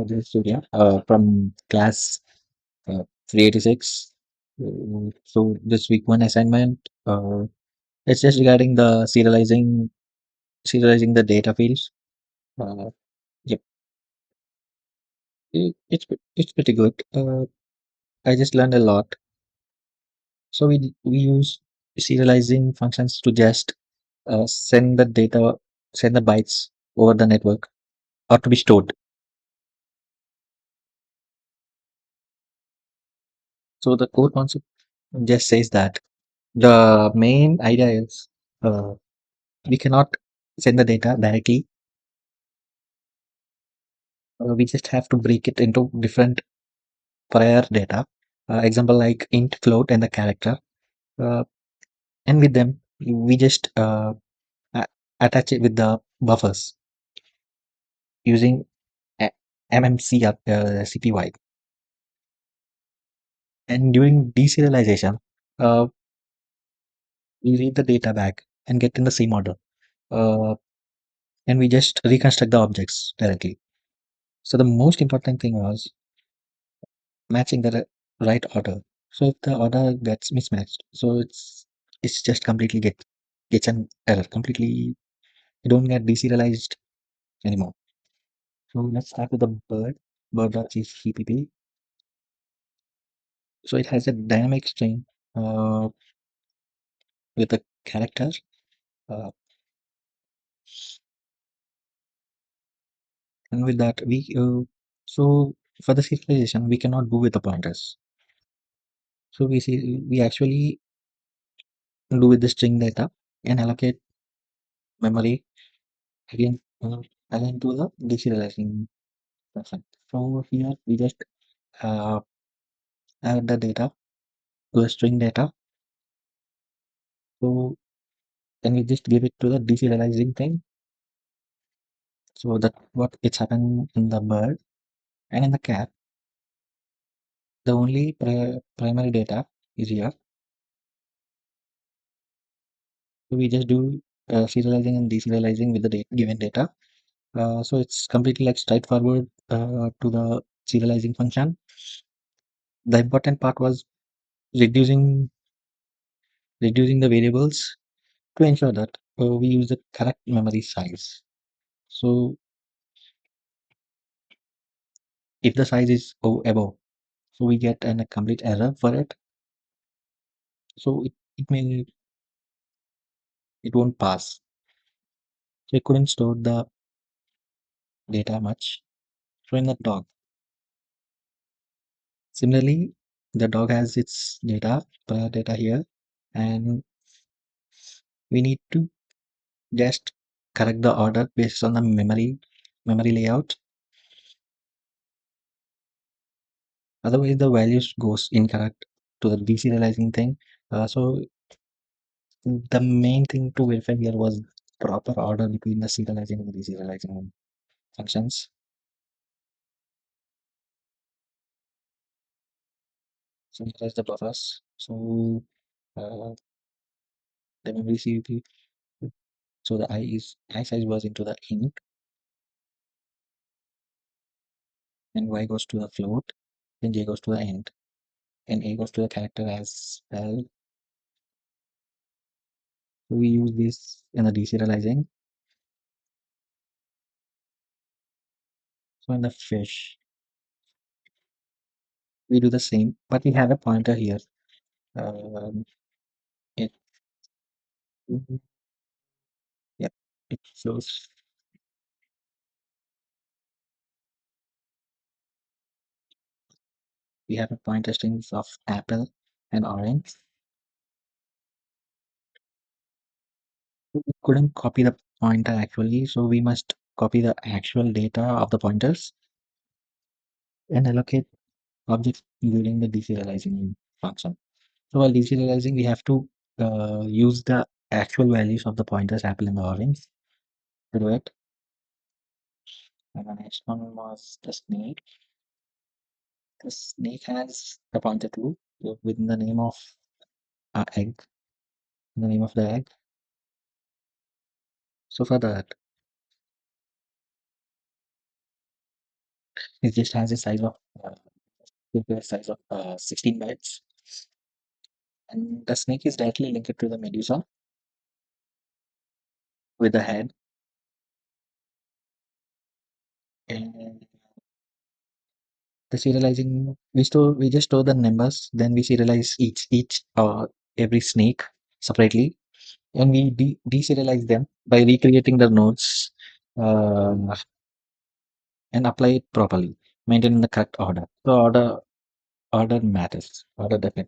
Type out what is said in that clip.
This is Surya from class 386. So this week one assignment, it's just regarding the serializing the data fields. Uh, yep, it's pretty good. I just learned a lot. So we use serializing functions to just send the bytes over the network or to be stored. So the core concept just says that the main idea is we cannot send the data directly. We just have to break it into different prior data. Example like int, float, and the character. Uh, and with them, we just a- attach it with the buffers using a- MMC CPY. And during deserialization, uh, we read the data back and get in the same order. Uh, and we just reconstruct the objects directly. So the most important thing was matching the right order. So if the order gets mismatched, so it's just completely gets an error. Completely, you don't get deserialized anymore. So let's start with the bird.cpp. So it has a dynamic string uh, with a character, uh, and with that so for the serialization we cannot do with the pointers. So we actually do with the string data and allocate memory again again to the deserializing. Perfect. So here we just uh, add the data to the string data. So then we just give it to the deserializing thing. So that what it's happened in the bird and in the cat. The only primary data is here. So we just do serializing and deserializing with the given data. So it's completely like straightforward to the serializing function. The important part was reducing reducing the variables to ensure that we use the correct memory size. So if the size is above, so we get a complete error for it. So it won't pass. So it couldn't store the data much. So in the dog, similarly, the dog has its prior data here, and we need to just correct the order based on the memory layout. Otherwise, the values goes incorrect to the deserializing thing. So the main thing to verify here was proper order between the serializing and the deserializing functions. So here's the buffers. So uh, the memory CP. So the I size was into the int, and y goes to the float, then j goes to the int, and a goes to the character as well. So we use this in the deserializing. So in the fish, we do the same, but we have a pointer here. Um, it, yep, it shows we have a pointer strings of apple and orange. We couldn't copy the pointer actually, so we must copy the actual data of the pointers and allocate objects during the deserializing function. So while deserializing, we have to use the actual values of the pointers apple and the orange to do it. And the next one was the snake. The snake has a pointer too within the name of egg, the name of the egg. So for that, It just has a size of the size of 16 bytes, and the snake is directly linked to the medusa with the head, and the serializing we just store the numbers, then we serialize each every snake separately, and we deserialize them by recreating the nodes uh, and apply it properly, maintaining the correct order. So order matters. Order definitely.